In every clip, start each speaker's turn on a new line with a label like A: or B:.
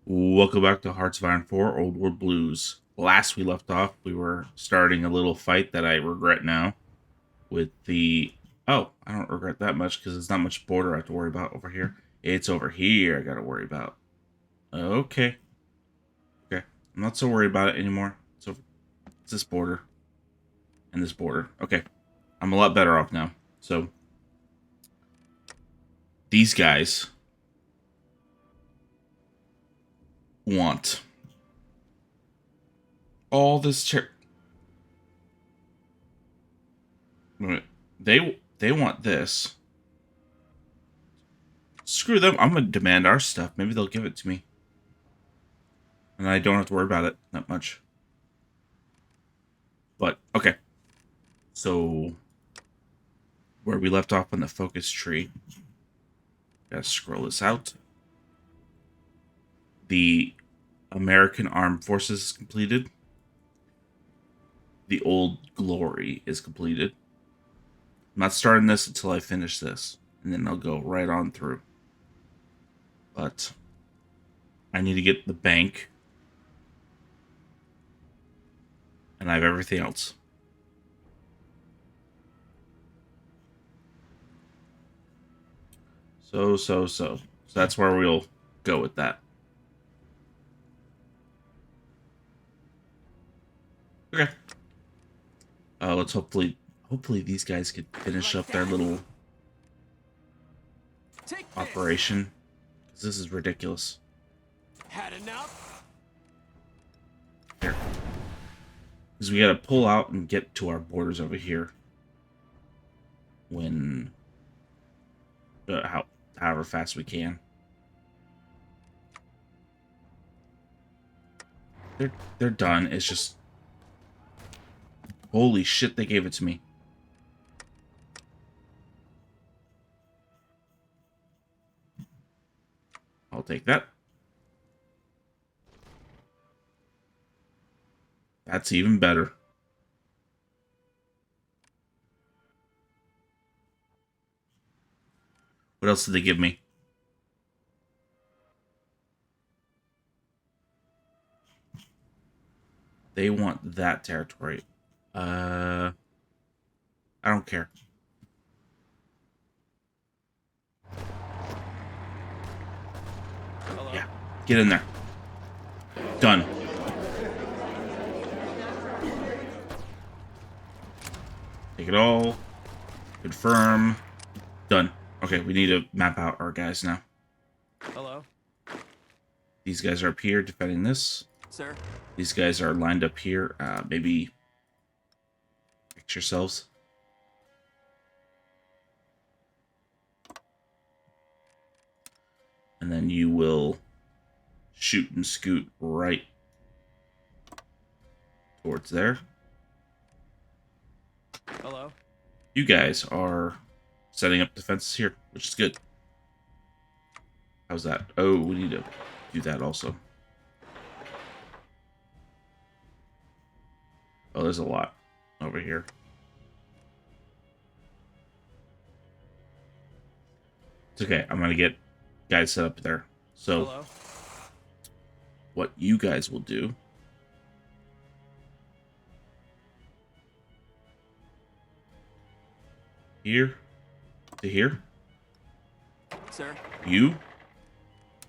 A: Welcome back to Hearts of Iron 4 Old World Blues. Last we left off, we were starting a little fight that I regret now with the... Oh, I don't regret that much because there's not much border I have to worry about over here. It's over here I gotta worry about. Okay. Okay. I'm not so worried about it anymore. So it's this border and this border. Okay. I'm a lot better off now. So these guys want all this they want this. Screw them. I'm gonna demand our stuff. Maybe they'll give it to me. And I don't have to worry about it that much. But, okay. So, where we left off on the focus tree. Gotta scroll this out. The American Armed Forces is completed. The Old Glory is completed. I'm not starting this until I finish this. And then I'll go right on through. But, I need to get the bank. And I have everything else. So that's where we'll go with that. Okay. Let's hopefully these guys could finish up their little operation. Because this is ridiculous.
B: Had enough?
A: Here. Because we gotta pull out and get to our borders over here. When... however fast we can. They're done. It's just... Holy shit, they gave it to me. I'll take that. That's even better. What else did they give me? They want that territory. I don't care.
B: Hello?
A: Yeah, get in there. Done. Take it all. Confirm. Done. Okay, we need to map out our guys now.
B: Hello?
A: These guys are up here defending this.
B: Sir?
A: These guys are lined up here. Maybe fix yourselves. And then you will shoot and scoot right towards there.
B: Hello?
A: You guys are setting up defenses here, which is good. How's that? Oh, we need to do that also. Oh, there's a lot over here. It's okay. I'm going to get guys set up there. So,
B: Hello?
A: what you guys will do here to here,
B: Sir?
A: you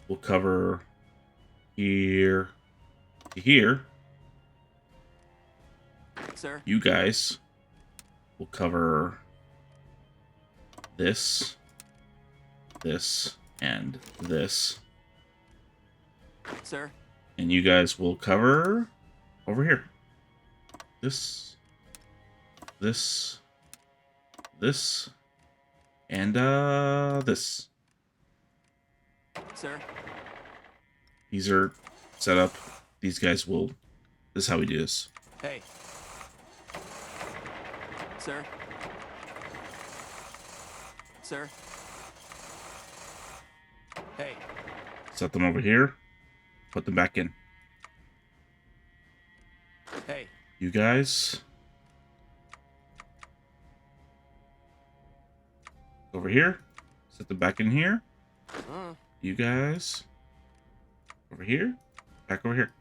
A: will cover here to here.
B: Sir?
A: You guys will cover this, this, and this.
B: Sir?
A: And you guys will cover over here. This, this, this, and this.
B: Sir?
A: These are set up. These guys will... This is how we do this.
B: Hey. Sir? Sir? Hey.
A: Set them over here. Put them back in.
B: Hey.
A: You guys... Over here. Set them back in here. You guys... over here, back over here.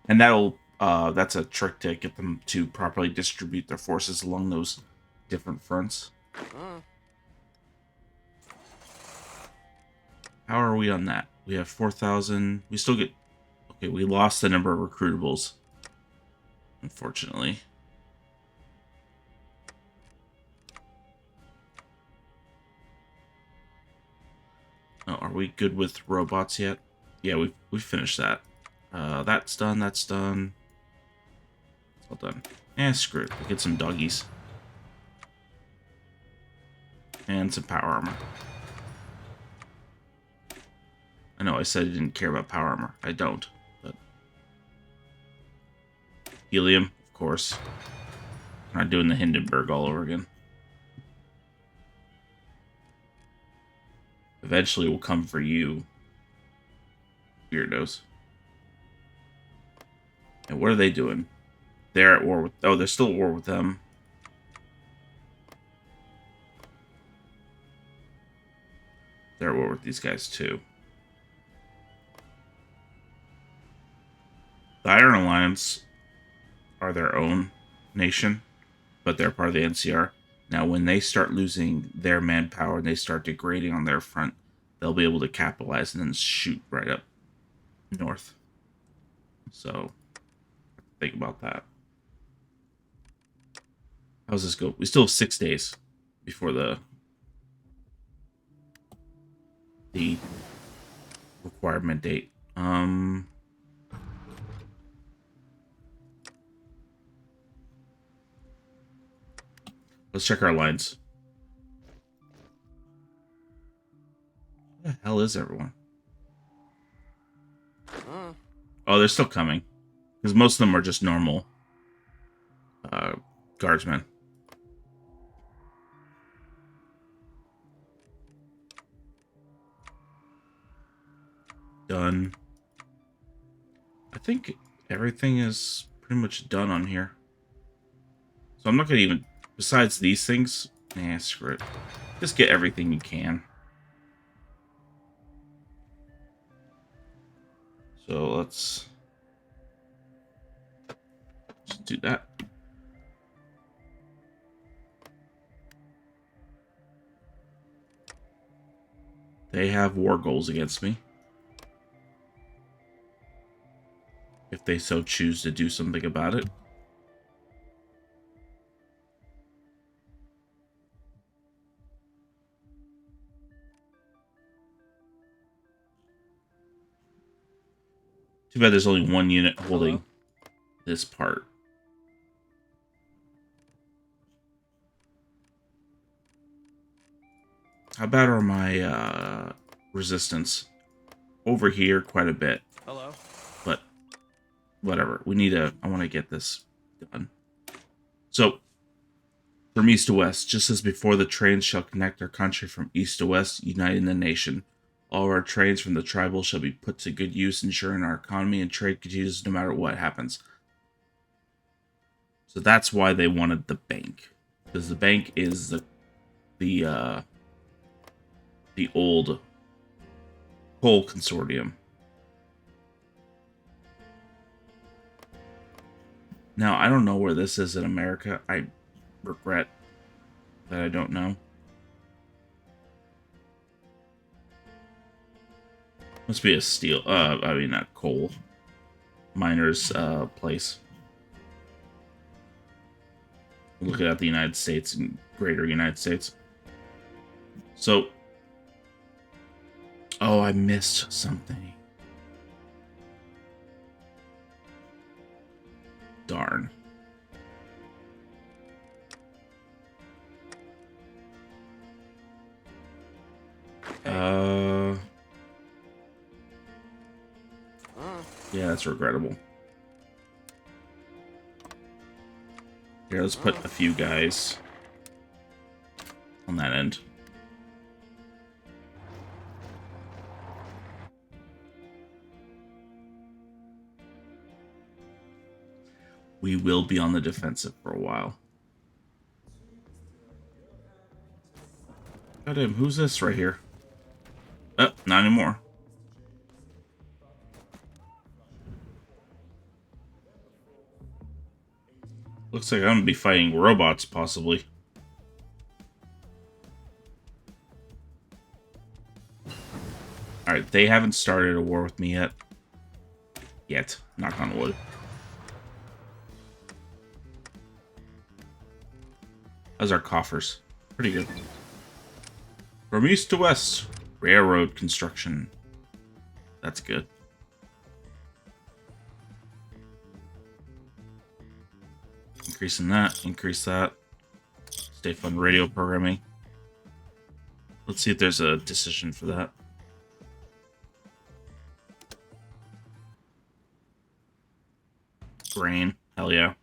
A: And that'll that's a trick to get them to properly distribute their forces along those different fronts. How are we on that? We have 4,000. We still get... Okay, we lost the number of recruitables, unfortunately. Oh, are we good with robots yet? Yeah, we finished that. That's done, that's done. It's all done. Screw it. We'll get some doggies. And some power armor. I know I said I didn't care about power armor. I don't, but... Helium, of course. I'm not doing the Hindenburg all over again. Eventually we'll come for you. Weirdos. And what are they doing? They're at war with... Oh, they're still at war with them. They're at war with these guys, too. The Iron Alliance are their own nation, but they're part of the NCR. Now, when they start losing their manpower and they start degrading on their front, they'll be able to capitalize and then shoot right up north. So, think about that. How's this go? We still have 6 days before the requirement date. Let's check our lines. Where the hell is everyone? Oh, they're still coming. Because most of them are just normal guardsmen. Done. I think everything is pretty much done on here. So I'm not going to even... Besides these things, screw it. Just get everything you can. So let's just do that. They have war goals against me. If they so choose to do something about it. Too bad there's only one unit holding this part. How bad are my resistance? Over here quite a bit.
B: Hello.
A: But whatever. We need a... I want to get this done. So, from east to west, just as before, the trains shall connect our country from east to west, uniting the nation. All our trains from the tribal shall be put to good use, ensuring our economy and trade continues no matter what happens. So that's why they wanted the bank, because the bank is the old coal consortium. Now I don't know where this is in America. I regret that I don't know. Must be a steel, I mean, not coal miner's place. Looking at the United States and greater United States. So, oh, I missed something. Darn. Yeah, that's regrettable. Here, let's put a few guys on that end. We will be on the defensive for a while. Goddamn, who's this right here? Oh, not anymore. Looks like I'm gonna be fighting robots, possibly. Alright, they haven't started a war with me yet. Knock on wood. How's our coffers? Pretty good. From east to west, railroad construction. That's good. Increasing that, increase that. Stay fun radio programming. Let's see if there's a decision for that. Grain, hell yeah.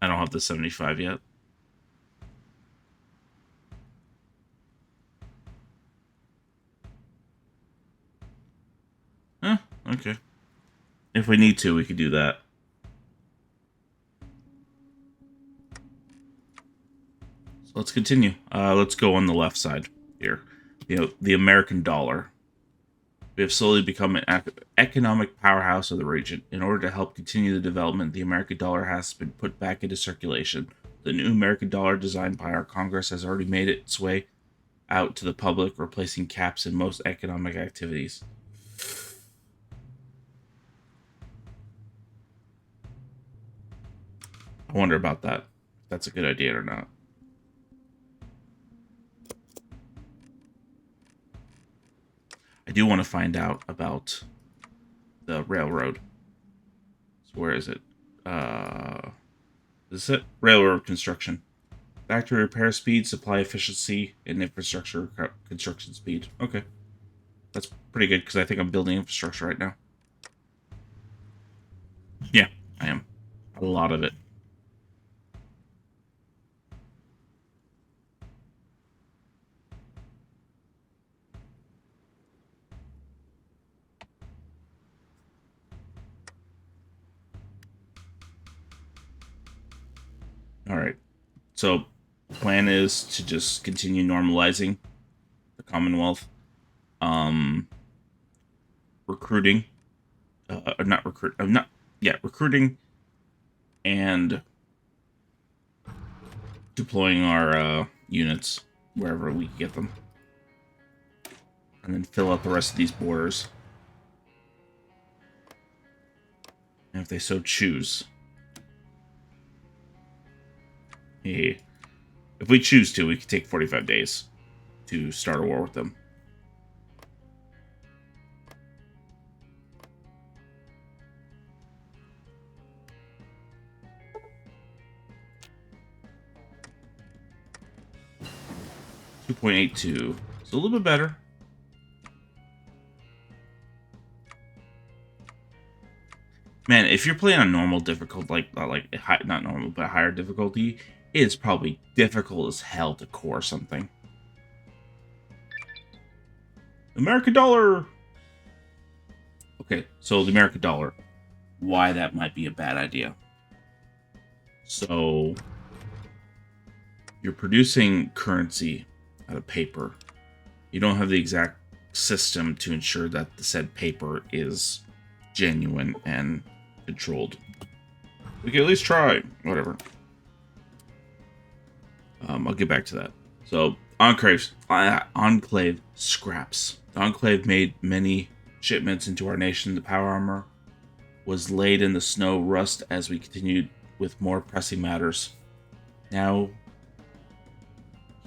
A: I don't have the 75 yet. Okay. If we need to, we could do that. So let's continue. Let's go on the left side here. You know, the American dollar. We have slowly become an economic powerhouse of the region. In order to help continue the development, the American dollar has been put back into circulation. The new American dollar designed by our Congress has already made its way out to the public, replacing caps in most economic activities. I wonder about that. If that's a good idea or not. I do want to find out about the railroad. So where is it? Is it? Railroad construction. Factory repair speed, supply efficiency, and infrastructure construction speed. Okay. That's pretty good because I think I'm building infrastructure right now. Yeah, I am. A lot of it. All right. So, plan is to just continue normalizing the Commonwealth. Recruiting. Recruiting and deploying our units wherever we can get them. And then fill out the rest of these borders. And if they so choose. Hey, if we choose to, we could take 45 days to start a war with them. .82. It's a little bit better. Man, if you're playing on normal difficulty, not normal, but higher difficulty, it's probably difficult as hell to core something. American dollar! Okay, so the American dollar. Why that might be a bad idea. So, you're producing currency out of paper. You don't have the exact system to ensure that the said paper is genuine and controlled. We can at least try. Whatever. I'll get back to that. So, Enclave scraps. The Enclave made many shipments into our nation. The power armor was laid in the snow rust as we continued with more pressing matters. Now,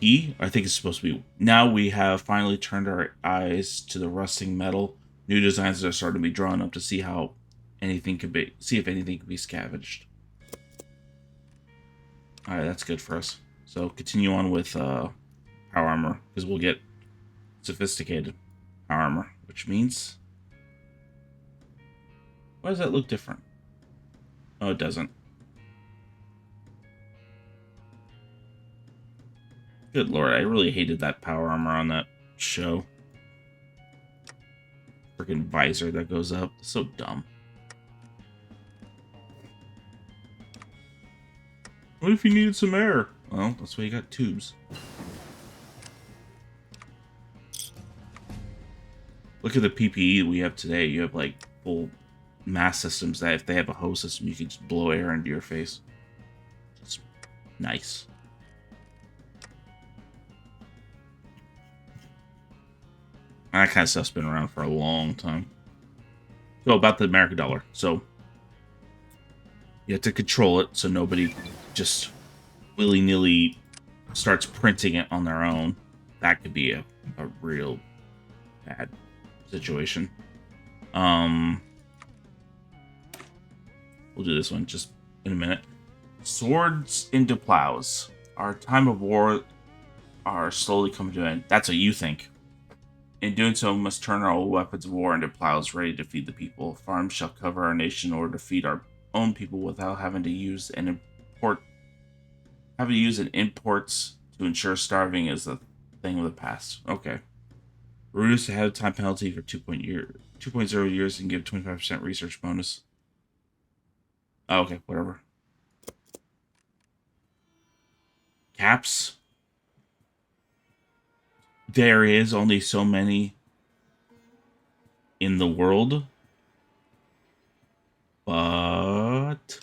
A: I think it's supposed to be, now we have finally turned our eyes to the rusting metal. New designs are starting to be drawn up to see how anything could be, see if anything could be scavenged. Alright, that's good for us. So continue on with power armor, because we'll get sophisticated power armor, which means, why does that look different? Oh, it doesn't. Good lord, I really hated that power armor on that show. Freaking visor that goes up. So dumb. What if you needed some air? Well, that's why you got tubes. Look at the PPE we have today. You have like full mass systems that if they have a hose system, you can just blow air into your face. It's nice. That kind of stuff's been around for a long time. So about the American dollar. So you have to control it so nobody just willy-nilly starts printing it on their own. That could be a real bad situation. We'll do this one just in a minute. Swords into plows. Our time of war are slowly coming to an end. That's what you think. In doing so, we must turn our old weapons of war into plows ready to feed the people. Farms shall cover our nation in order to feed our own people without having to use imports to ensure starving is a thing of the past. Okay. Reduce ahead of time penalty for 2.0 years and give 25% research bonus. Oh, okay, whatever. Caps. There is only so many in the world, but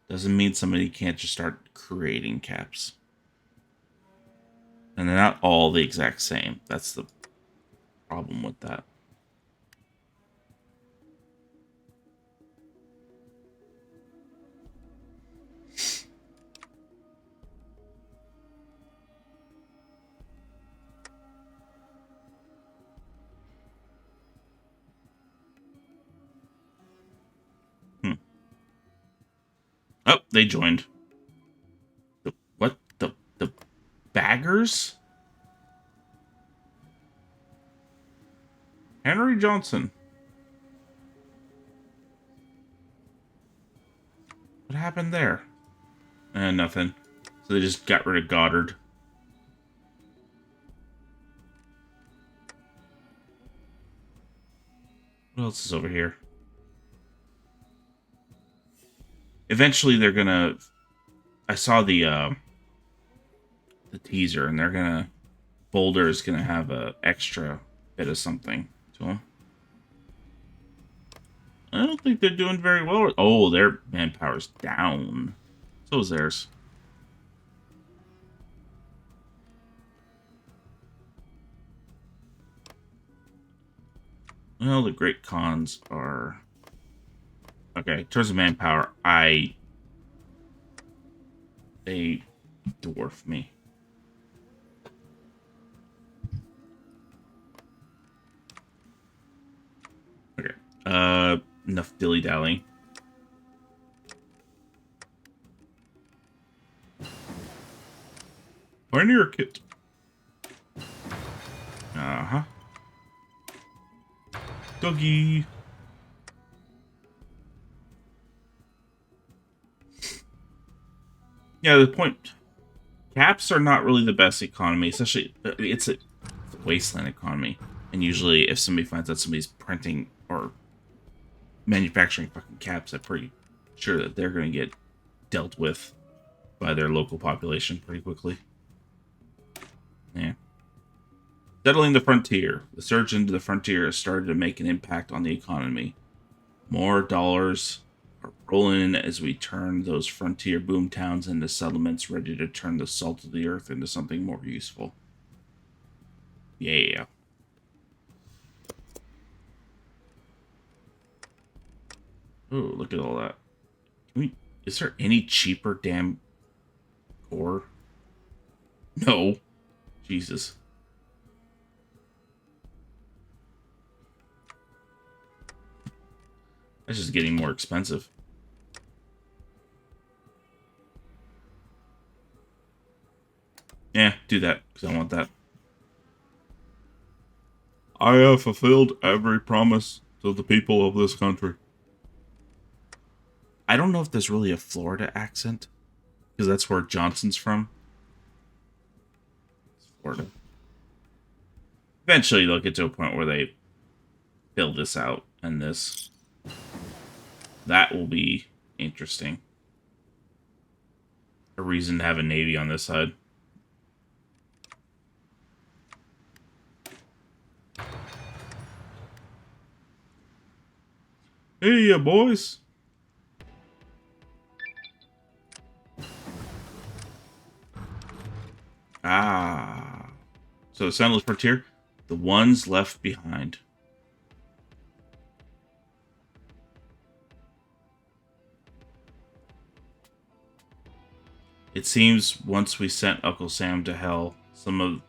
A: doesn't mean somebody can't just start creating caps. And they're not all the exact same. That's the problem with that. Oh, they joined. What? The baggers? Henry Johnson. What happened there? Nothing. So they just got rid of Goddard. What else is over here? Eventually they're gonna... I saw the teaser, and they're gonna... Boulder is gonna have a extra bit of something to them. I don't think they're doing very well. Oh, their manpower's down. So is theirs. Well, the great cons are... Okay, in terms of manpower, they dwarf me. Okay. Enough dilly-dallying. Pioneer kit. Uh-huh. Dougie. Yeah, the point... Caps are not really the best economy, especially... It's a wasteland economy. And usually, if somebody finds out somebody's printing or manufacturing fucking caps, I'm pretty sure that they're going to get dealt with by their local population pretty quickly. Yeah. Settling the frontier. The surge into the frontier has started to make an impact on the economy. More dollars are rolling in as we turn those frontier boom towns into settlements ready to turn the salt of the earth into something more useful. Yeah. Oh, look at all that. Is there any cheaper damn ore? No. Jesus. That's just getting more expensive. Yeah, do that, because I want that. I have fulfilled every promise to the people of this country. I don't know if there's really a Florida accent, because that's where Johnson's from. It's Florida. Eventually, they'll get to a point where they fill this out, and this. That will be interesting. A reason to have a navy on this side. Hey, ya boys. Ah. So, Sentinel's Frontier, the ones left behind. It seems once we sent Uncle Sam to hell, some of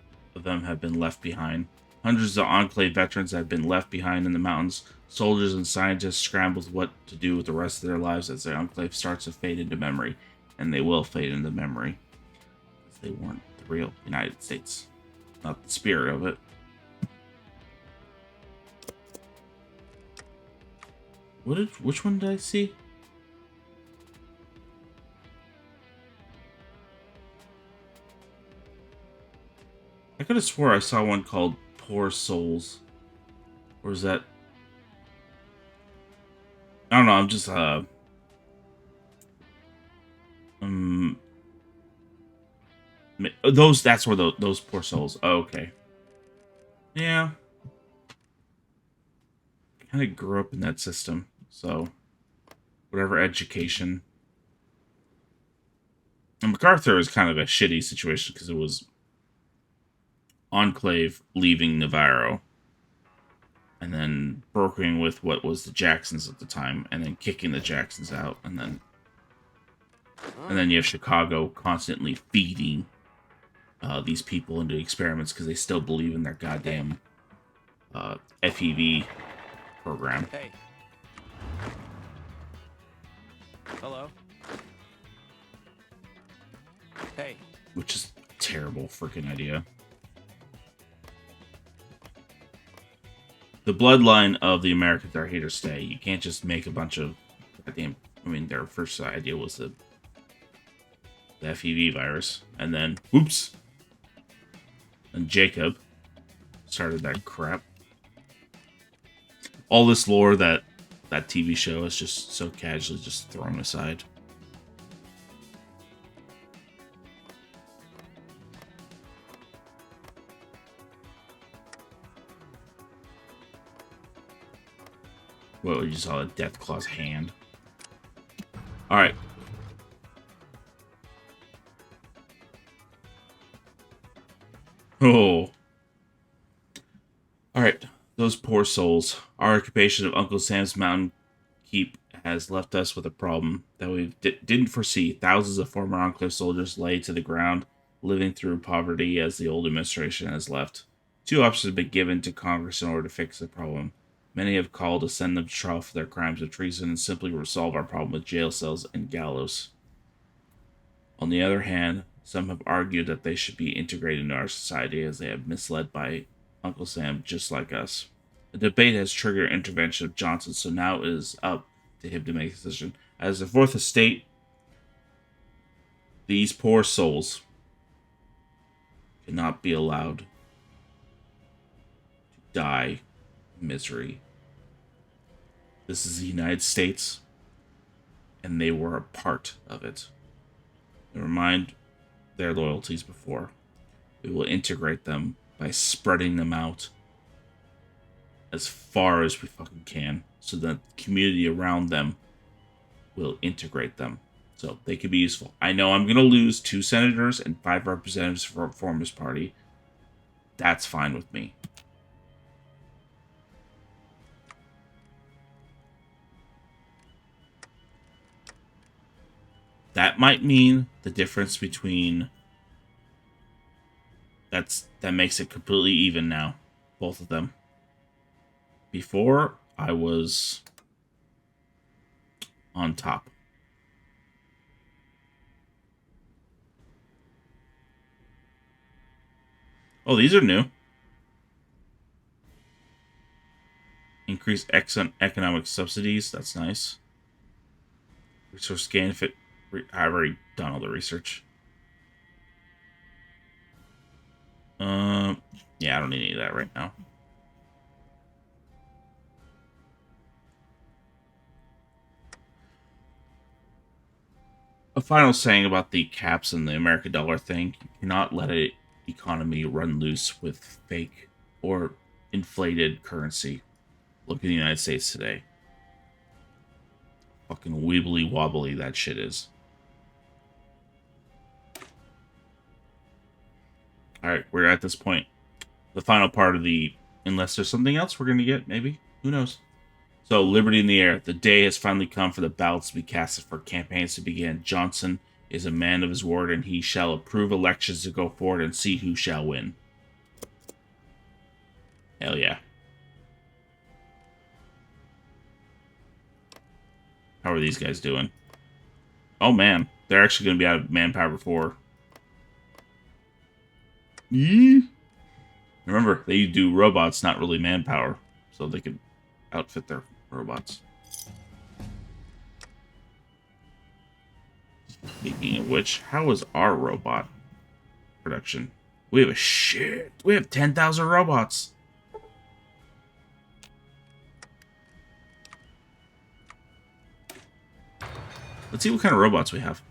A: them have been left behind. Hundreds of Enclave veterans have been left behind in the mountains. Soldiers and scientists scramble with what to do with the rest of their lives as the Enclave starts to fade into memory. And they will fade into memory. Because they weren't the real United States. Not the spirit of it. Which one did I see? I could have swore I saw one called Poor Souls. Or is that... I don't know, I'm just, that's where those Poor Souls... Oh, okay. Yeah. I kind of grew up in that system, so... Whatever education... And MacArthur is kind of a shitty situation, because it was... Enclave leaving Navarro. And then brokering with what was the Jacksons at the time, and then kicking the Jacksons out, and then you have Chicago constantly feeding these people into experiments because they still believe in their goddamn FEV program.
B: Hey. Hello. Hey.
A: Which is a terrible freaking idea. The bloodline of the Americans are here to stay. You can't just make a bunch of goddamn... I mean, their first idea was the FEV virus. And then, whoops. And Jacob started that crap. All this lore that TV show is just so casually just thrown aside. Well, you saw a Deathclaw's hand. Alright. Oh. Alright. Those poor souls. Our occupation of Uncle Sam's Mountain Keep has left us with a problem that we didn't foresee. Thousands of former Enclave soldiers lay to the ground, living through poverty as the old administration has left. Two options have been given to Congress in order to fix the problem. Many have called to send them to trial for their crimes of treason and simply resolve our problem with jail cells and gallows. On the other hand, some have argued that they should be integrated into our society as they have misled by Uncle Sam just like us. The debate has triggered intervention of Johnson, so now it is up to him to make a decision. As the Fourth Estate, these poor souls cannot be allowed to die misery. This is the United States, and they were a part of it. Never mind their loyalties before. We will integrate them by spreading them out as far as we fucking can, so that the community around them will integrate them, so they can be useful. I know I'm going to lose 2 senators and 5 representatives for Reformist Party. That's fine with me. That might mean the difference between... That makes it completely even now. Both of them. Before, I was on top. Oh, these are new. Increase economic subsidies. That's nice. Resource gain. I've already done all the research. Yeah, I don't need any of that right now. A final saying about the caps and the American dollar thing: you cannot let an economy run loose with fake or inflated currency. Look at the United States today. Fucking wibbly wobbly that shit is. Alright, we're at this point. The final part of the... Unless there's something else we're going to get, maybe. Who knows? So, Liberty in the air. The day has finally come for the ballots to be casted for campaigns to begin. Johnson is a man of his word, and he shall approve elections to go forward and see who shall win. Hell yeah. How are these guys doing? Oh, man. They're actually going to be out of manpower before. Yeah. Remember, they do robots, not really manpower. So they can outfit their robots. Speaking of which, how is our robot production? We have a shit. We have 10,000 robots. Let's see what kind of robots we have.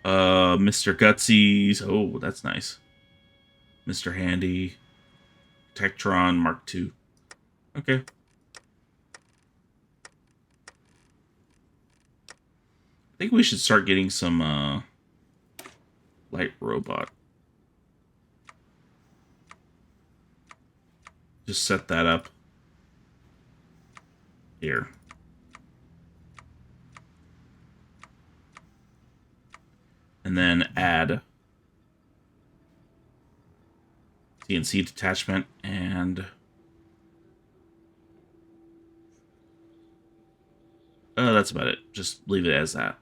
A: Mr. Gutsy's. Oh, that's nice. Mr. Handy. Tektron Mark II. Okay. I think we should start getting some, light robot. Just set that up. Here. And then add CNC detachment and that's about it. Just leave it as that.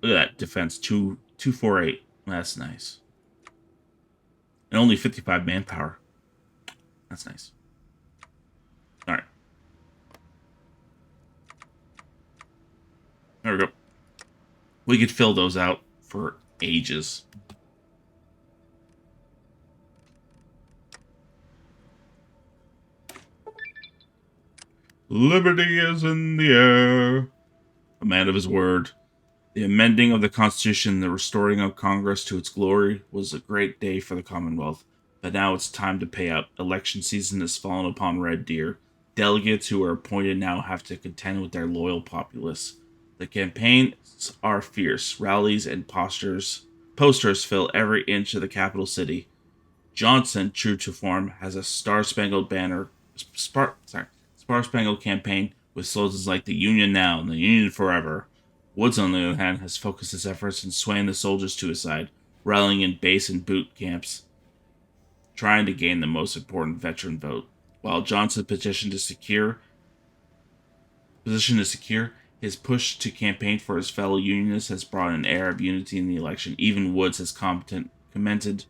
A: Look at that defense 248. That's nice. And only 55 manpower. That's nice. All right. There we go. We could fill those out for ages. Liberty is in the air. A man of his word. The amending of the Constitution and the restoring of Congress to its glory was a great day for the Commonwealth. But now it's time to pay up. Election season has fallen upon Red Deer. Delegates who are appointed now have to contend with their loyal populace. The campaigns are fierce. Rallies and posters fill every inch of the capital city. Johnson, true to form, has a star-spangled campaign with slogans like the Union now and the Union forever. Woods, on the other hand, has focused his efforts in swaying the soldiers to his side, rallying in base and boot camps, trying to gain the most important veteran vote. While Johnson's position to secure, his push to campaign for his fellow Unionists has brought an air of unity in the election. Even Woods has commented his...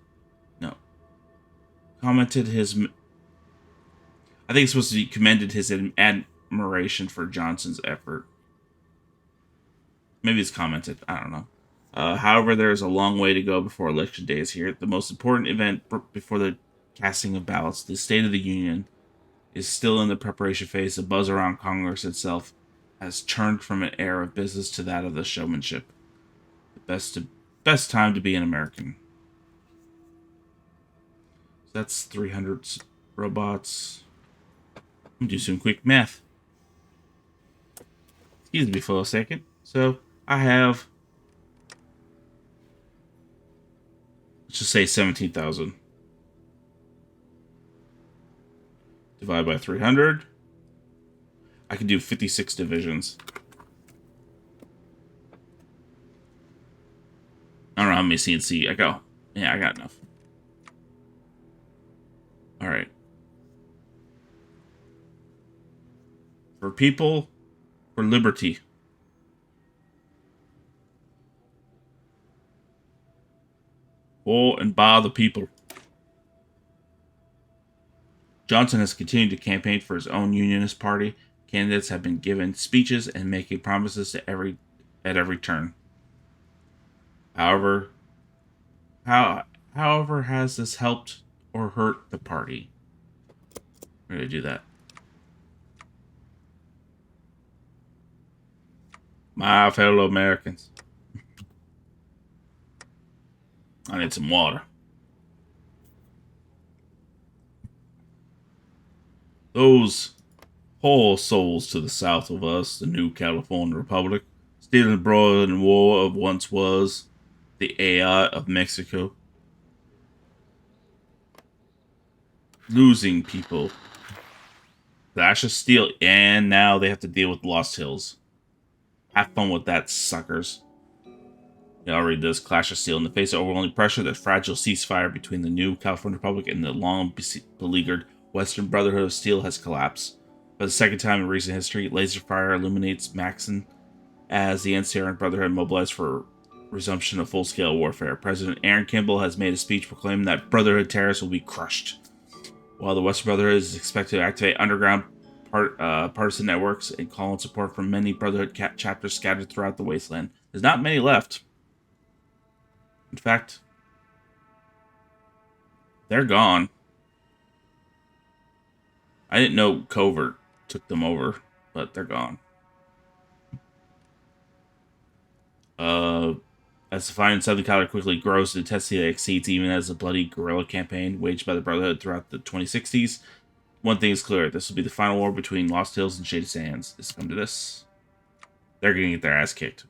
A: I think it's supposed to be commended his admiration for Johnson's effort. Maybe it's commented. I don't know. However, there is a long way to go before Election Day is here. The most important event before the casting of ballots, the State of the Union, is still in the preparation phase. The buzz around Congress itself has turned from an air of business to that of the showmanship. The best time to be an American. So that's 300 robots. I'm gonna do some quick math. Excuse me for a second. So I have, let's just say 17,000. Divide by 300. I can do 56 divisions. I don't know how many CNC I got. Yeah, I got enough. All right. For people, for liberty. For and by the people. Johnson has continued to campaign for his own Unionist Party. Candidates have been given speeches and making promises at every turn. However, has this helped or hurt the party? We're going to do that. My fellow Americans. I need some water. Those Whole souls to the south of us, the new California Republic, still embroiled in war of once was the AI of Mexico, losing people. Clash of Steel, and now they have to deal with Lost Hills. Have fun with that, suckers. You already does Clash of Steel. In the face of overwhelming pressure, the fragile ceasefire between the new California Republic and the long beleaguered Western Brotherhood of Steel has collapsed. For the second time in recent history, laser fire illuminates Maxon as the NCR and Brotherhood mobilize for resumption of full-scale warfare. President Aaron Kimball has made a speech proclaiming that Brotherhood terrorists will be crushed, while the Western Brotherhood is expected to activate underground partisan networks and call in support from many Brotherhood chapters scattered throughout the wasteland. There's not many left. In fact, they're gone. I didn't know Covert took them over, but they're gone. As the fight in Southern California quickly grows to intensity that exceeds even as the bloody guerrilla campaign waged by the Brotherhood throughout the 2060s, one thing is clear. This will be the final war between Lost Hills and Shady Sands. It's come to this. They're going to get their ass kicked.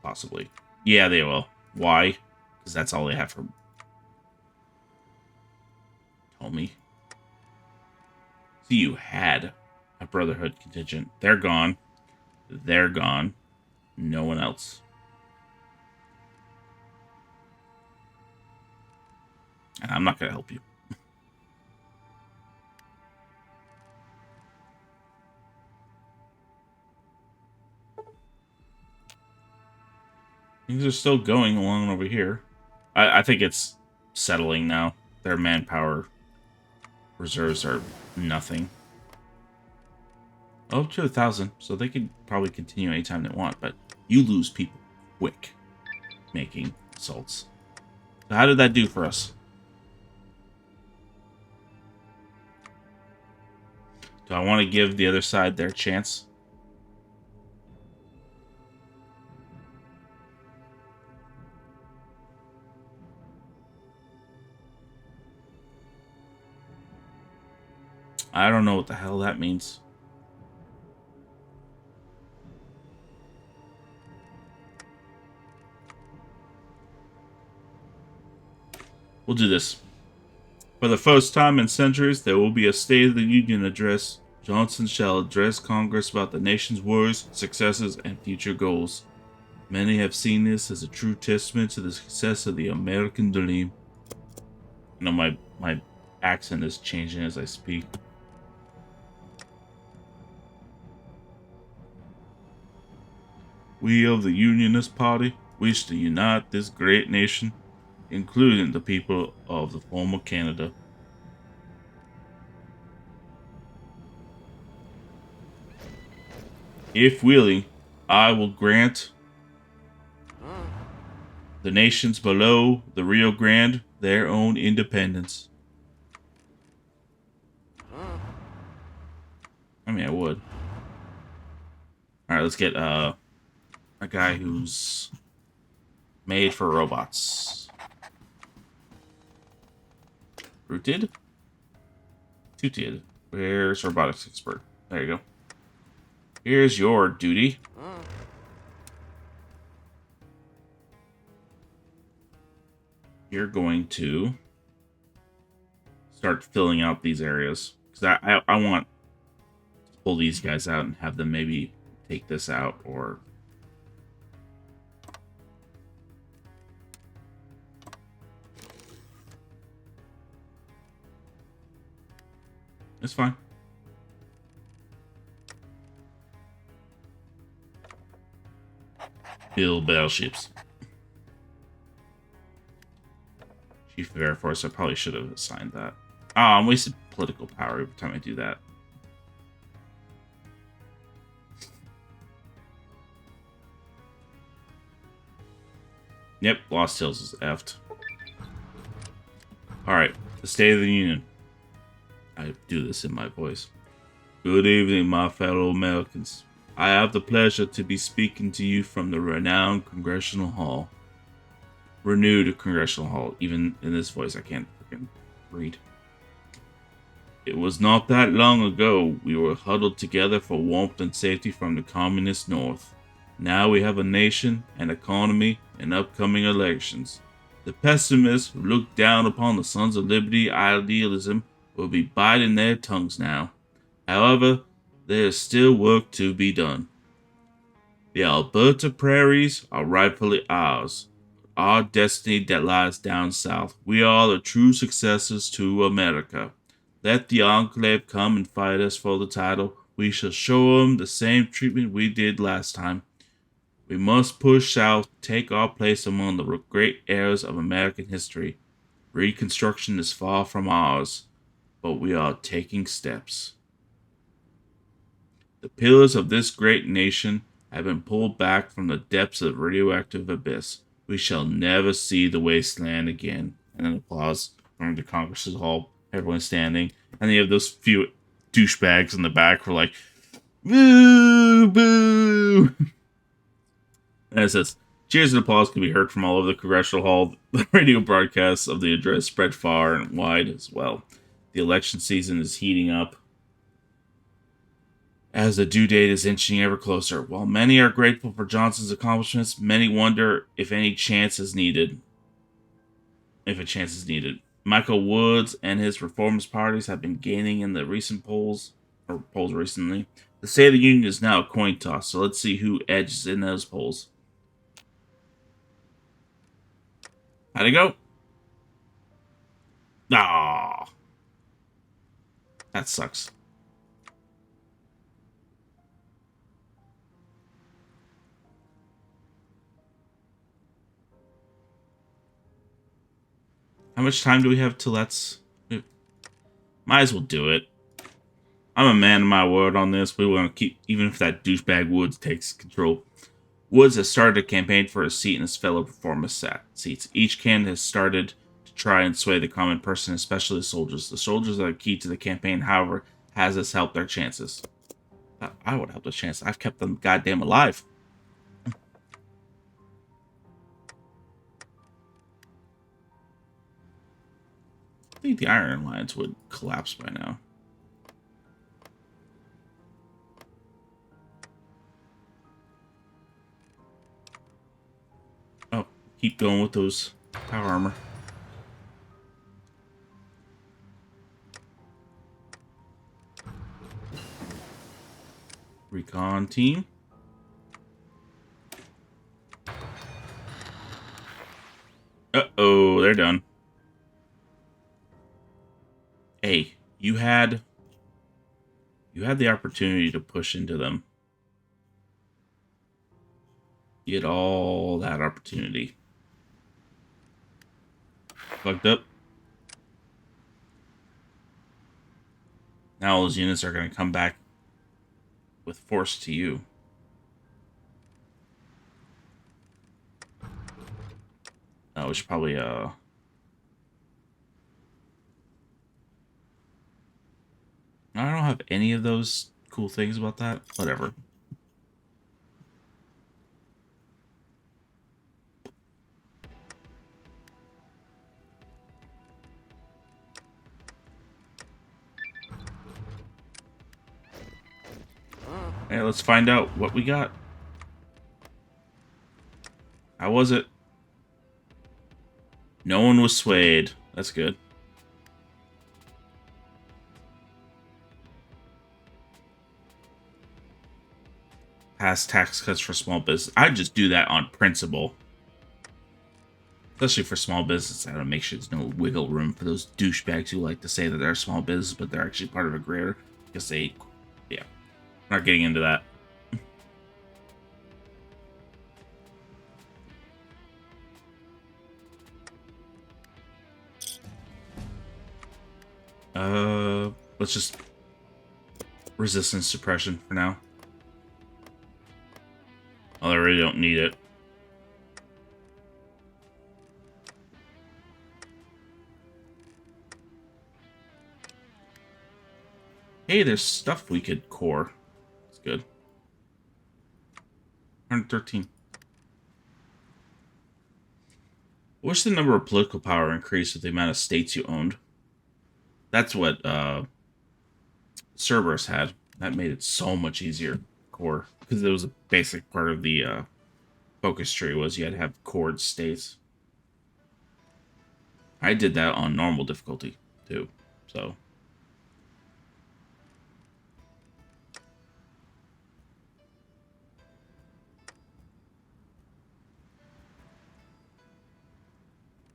A: Possibly. Yeah, they will. Why? Because that's all they have for... Told me. So you had a Brotherhood contingent. They're gone. They're gone. No one else. And I'm not going to help you. Things are still going along over here. I think it's settling now. Their manpower reserves are nothing. Up to 1,000, so they could probably continue anytime they want, but you lose people quick making assaults. So how did that do for us? Do I want to give the other side their chance? I don't know what the hell that means. We'll do this. For the first time in centuries, there will be a State of the Union address. Johnson shall address Congress about the nation's worries, successes, and future goals. Many have seen this as a true testament to the success of the American dream. You know, my accent is changing as I speak. We of the Unionist Party wish to unite this great nation, including the people of the former Canada. If willing, I will grant the nations below the Rio Grande their own independence. I mean, I would. Alright, let's get a guy who's made for robots. Rooted? Tooted. Where's robotics expert? There you go. Here's your duty. You're going to start filling out these areas. Because I want to pull these guys out and have them maybe take this out or... It's fine. Build battleships. Chief of Air Force, I probably should have assigned that. Oh, I'm wasting political power every time I do that. Yep, Lost Hills is effed. Alright, the State of the Union. I do this in my voice. Good evening, my fellow Americans. I have the pleasure to be speaking to you from the renowned Congressional Hall. Renewed Congressional Hall. Even in this voice, I can't freaking read. It was not that long ago we were huddled together for warmth and safety from the communist north. Now we have a nation, an economy, and upcoming elections. The pessimists who look down upon the Sons of Liberty idealism will be biting their tongues now. However, there is still work to be done. The Alberta prairies are rightfully ours. Our destiny that lies down south. We are the true successors to America. Let the Enclave come and fight us for the title. We shall show them the same treatment we did last time. We must push south, take our place among the great eras of American history. Reconstruction is far from ours, but we are taking steps. The pillars of this great nation have been pulled back from the depths of radioactive abyss. We shall never see the wasteland again. And then applause from the Congress's hall. Everyone's standing. And you have those few douchebags in the back who are like, boo, boo. And it says, cheers and applause can be heard from all over the Congressional Hall. The radio broadcasts of the address spread far and wide as well. The election season is heating up as the due date is inching ever closer. While many are grateful for Johnson's accomplishments, many wonder if any chance is needed. If a chance is needed. Michael Woods and his reformist parties have been gaining in the recent polls recently. The State of the Union is now a coin toss, so let's see who edges in those polls. How'd it go? Ah, that sucks. How much time do we have till that's... Might as well do it. I'm a man of my word on this. We want to keep... Even if that douchebag Woods takes control. Woods has started a campaign for a seat in his fellow reformist seats. Each candidate has started to try and sway the common person, especially the soldiers. The soldiers are the key to the campaign, however, has this helped their chances? I would help their chances. I've kept them goddamn alive. I think the Iron Alliance would collapse by now. Oh, keep going with those power armor. Recon team. Uh-oh, they're done. Hey, you had the opportunity to push into them. You had all that opportunity. Fucked up. Now all those units are going to come back with force to you. Oh, we should probably I don't have any of those cool things about that. Whatever. Hey, let's find out what we got. How was it? No one was swayed. That's good. Pass tax cuts for small business. I'd just do that on principle. Especially for small business. I gotta make sure there's no wiggle room for those douchebags who like to say that they're a small business, but they're actually part of a greater. Because they... Yeah. I'm not getting into that. Let's just... Resistance suppression for now. Oh, I really don't need it. Hey, there's stuff we could core. It's good. 113. I wish the number of political power increased with the amount of states you owned. That's what Cerberus had. That made it so much easier. Core, because it was a basic part of the focus tree was you had to have chord states. I did that on normal difficulty too, so.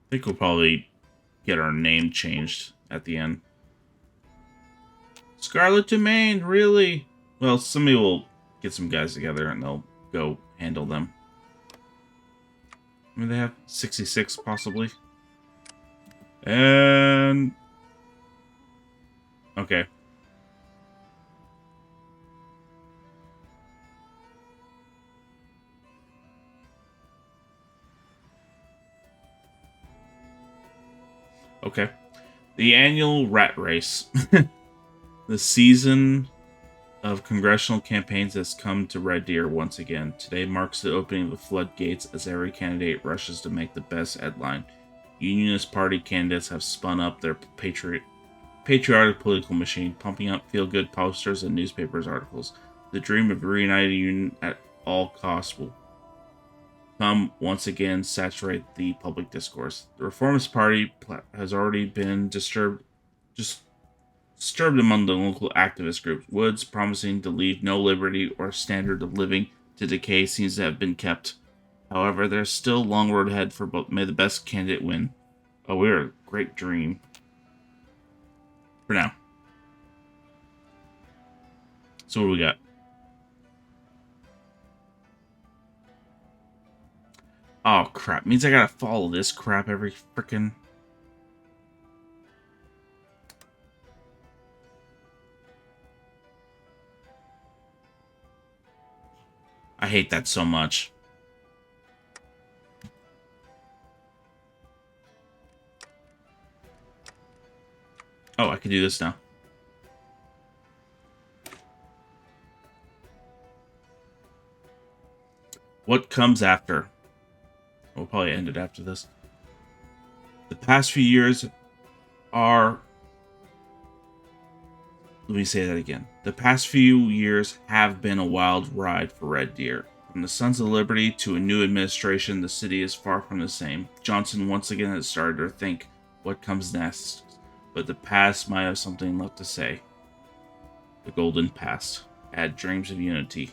A: I think we'll probably get our name changed at the end. Scarlet Domain, really? Well, somebody will get some guys together and they'll go handle them. I mean, they have 66 possibly. And... okay. Okay. The annual rat race. The season of congressional campaigns has come to Red Deer once again. Today marks the opening of the floodgates as every candidate rushes to make the best headline. Unionist Party candidates have spun up their patriotic political machine, pumping up feel-good posters and newspapers articles. The dream of a reunited Union at all costs will come once again saturate the public discourse. The Reformist Party has already been disturbed among the local activist groups. Woods, promising to leave no liberty or standard of living to decay, seems to have been kept. However, there's still a long road ahead for both. May the best candidate win. Oh, we're a great dream. For now. So what do we got? Oh, crap. Means I gotta follow this crap every frickin'... I hate that so much. Oh, I can do this now. What comes after? We'll probably end it after this. The past few years are... Let me say that again. The past few years have been a wild ride for Red Deer. From the Sons of Liberty to a new administration, the city is far from the same. Johnson once again has started to think what comes next. But the past might have something left to say. The golden past. Add dreams of unity.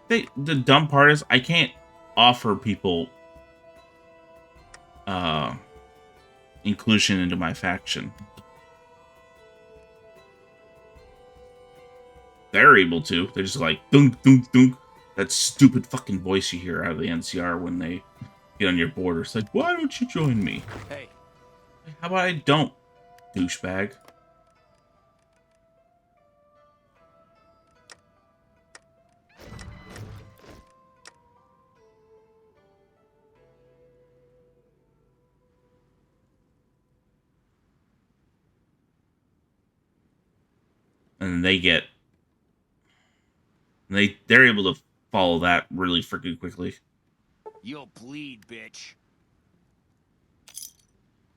A: The dumb part is I can't offer people inclusion into my faction. They're able to. They're just like dunk dunk dunk. That stupid fucking voice you hear out of the NCR when they get on your border. It's like, why don't you join me?
B: Hey.
A: How about I don't, douchebag? And they're able to follow that really freaking quickly.
B: You'll bleed, bitch.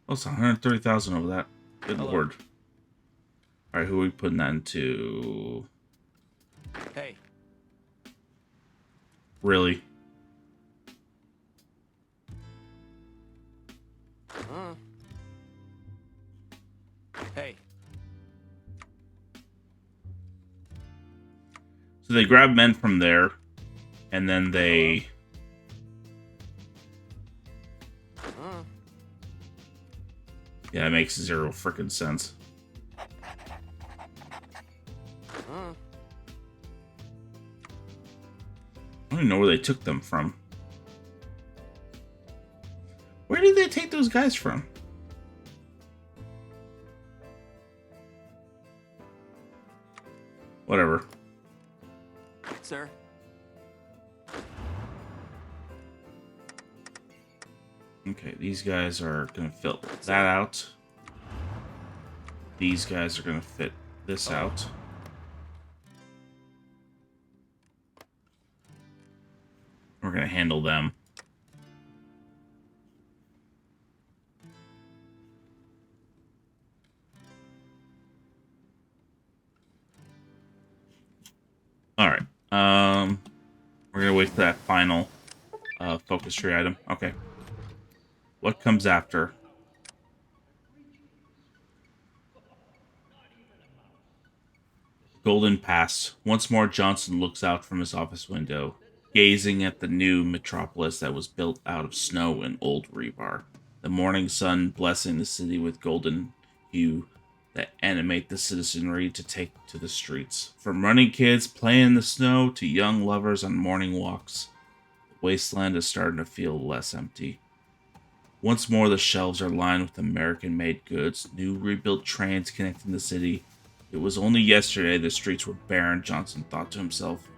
A: Oh, it's 130,000 over that. Good
B: Hello.
A: lord. Alright, who are we putting that into?
B: Hey.
A: Really?
B: Hey.
A: So they grab men from there, and then they... Yeah, it makes zero freaking sense. I don't even know where they took them from. Where did they take those guys from? Whatever.
B: Sir.
A: Okay, these guys are gonna fill that out. These guys are gonna fit this out. We're gonna handle them. We're gonna wait for that final focus tree item. Okay. What comes after? Golden Pass. Once more, Johnson looks out from his office window, gazing at the new metropolis that was built out of snow and old rebar. The morning sun blessing the city with golden hue that animate the citizenry to take to the streets. From running kids playing in the snow to young lovers on morning walks, the wasteland is starting to feel less empty. Once more, the shelves are lined with American made goods, new rebuilt trains connecting the city. It was only yesterday the streets were barren, Johnson thought to himself.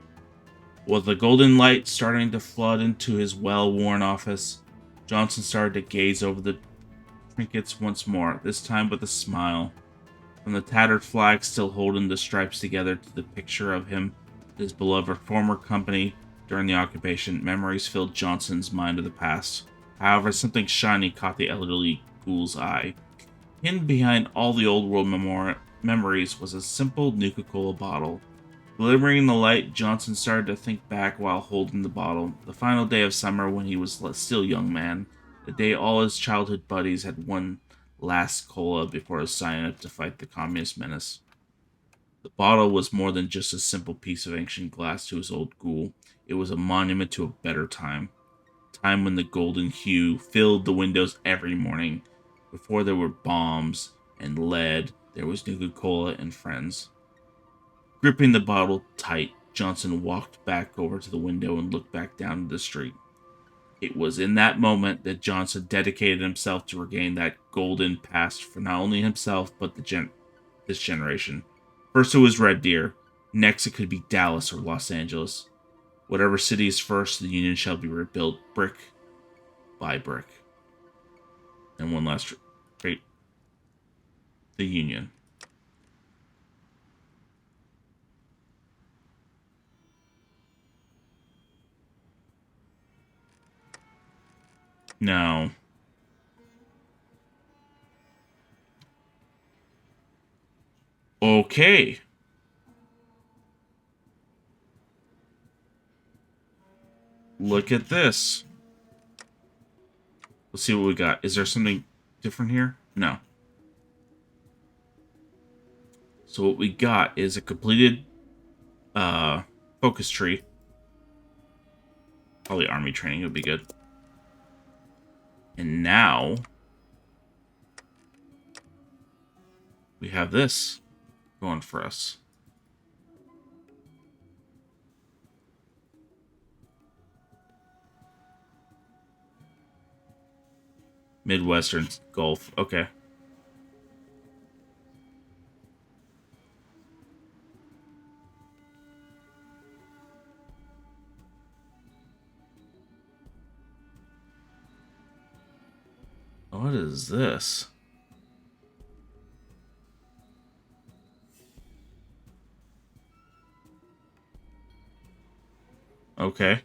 A: With the golden light starting to flood into his well worn office, Johnson started to gaze over the trinkets once more, this time with a smile. From the tattered flag still holding the stripes together to the picture of him, his beloved former company during the occupation, memories filled Johnson's mind of the past. However, something shiny caught the elderly ghoul's eye. Hidden behind all the old world memories was a simple Nuka-Cola bottle. Glimmering in the light, Johnson started to think back while holding the bottle. The final day of summer when he was still a young man. The day all his childhood buddies had one last cola before signing up to fight the communist menace. The bottle was more than just a simple piece of ancient glass to his old ghoul. It was a monument to a better time. Time when the golden hue filled the windows every morning. Before there were bombs and lead, there was Nuka-Cola and friends. Gripping the bottle tight, Johnson walked back over to the window and looked back down to the street. It was in that moment that Johnson dedicated himself to regain that golden past for not only himself, but this generation. First it was Red Deer. Next it could be Dallas or Los Angeles. Whatever city is first, the Union shall be rebuilt brick by brick. And one last trait. The Union. No. Okay. Look at this. Let's see what we got. Is there something different here? No. So what we got is a completed focus tree. Probably army training would be good. And now we have this going for us. Midwestern Gulf. Okay. What is this? Okay.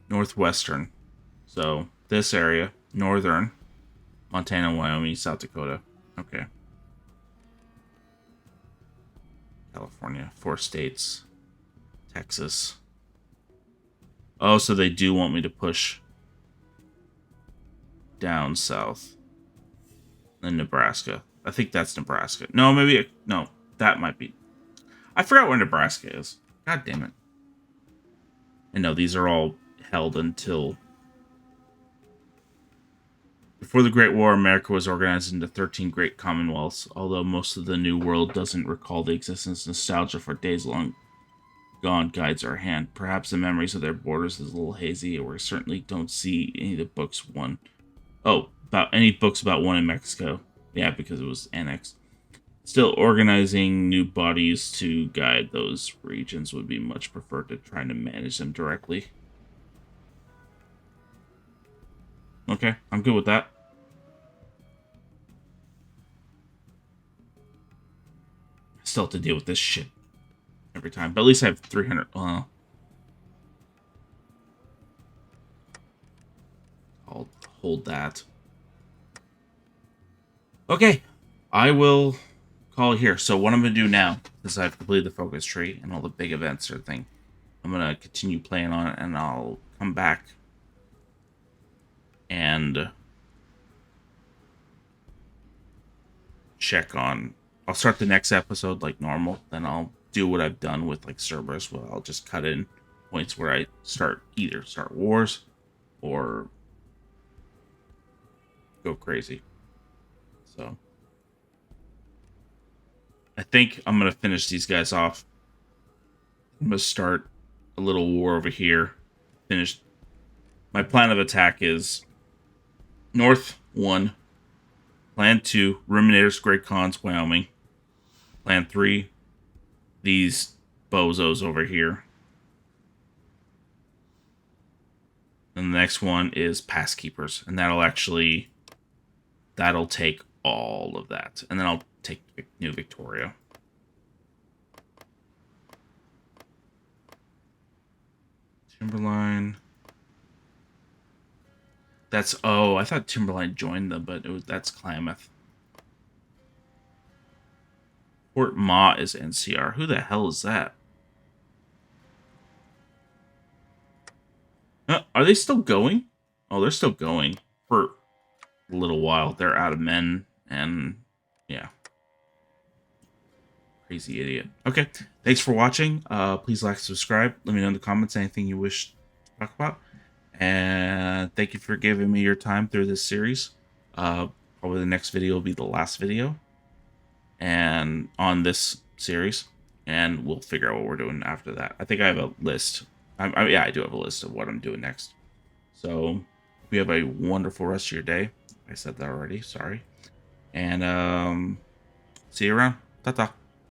A: Northwestern. So this area, northern, Montana, Wyoming, South Dakota. Okay. California, 4 states. Texas. Oh, so they do want me to push down south. Then Nebraska. I think that's Nebraska. No, maybe no, that might be. I forgot where Nebraska is. God damn it. And no, these are all held until before the Great War. America was organized into 13 great commonwealths. Although most of the New World doesn't recall the existence, nostalgia for days long gone guides our hand. Perhaps the memories of their borders is a little hazy, or we certainly don't see any of the books one. Oh, about any books about one in Mexico. Yeah, because it was annexed. Still, organizing new bodies to guide those regions would be much preferred to trying to manage them directly. Okay, I'm good with that. Still have to deal with this shit every time. But at least I have 300. I'll hold that. Okay, I will call it here. So what I'm going to do now, since I've completed the focus tree and all the big events or thing, I'm going to continue playing on it, and I'll come back and check on... I'll start the next episode like normal, then I'll do what I've done with like Cerberus, where I'll just cut in points where I either start wars or go crazy. So I think I'm going to finish these guys off. I'm going to start a little war over here. Finish. My plan of attack is North 1, Plan 2, Ruminators, Great Khans, Wyoming. Plan 3, these bozos over here. And the next one is Pass Keepers, and that'll take all of that. And then I'll take New Victoria. Timberline. That's... oh, I thought Timberline joined them, but that's Klamath. Fort Ma is NCR. Who the hell is that? Are they still going? Oh, they're still going for a little while. They're out of men, and yeah. Crazy idiot. Okay, thanks for watching. Please like, subscribe. Let me know in the comments anything you wish to talk about. And thank you for giving me your time through this series. Probably the next video will be the last video and on this series, and we'll figure out what we're doing after that. I think I have a list. Yeah, I do have a list of what I'm doing next. So hope you have a wonderful rest of your day. I said that already. Sorry. And see you around. Ta-ta.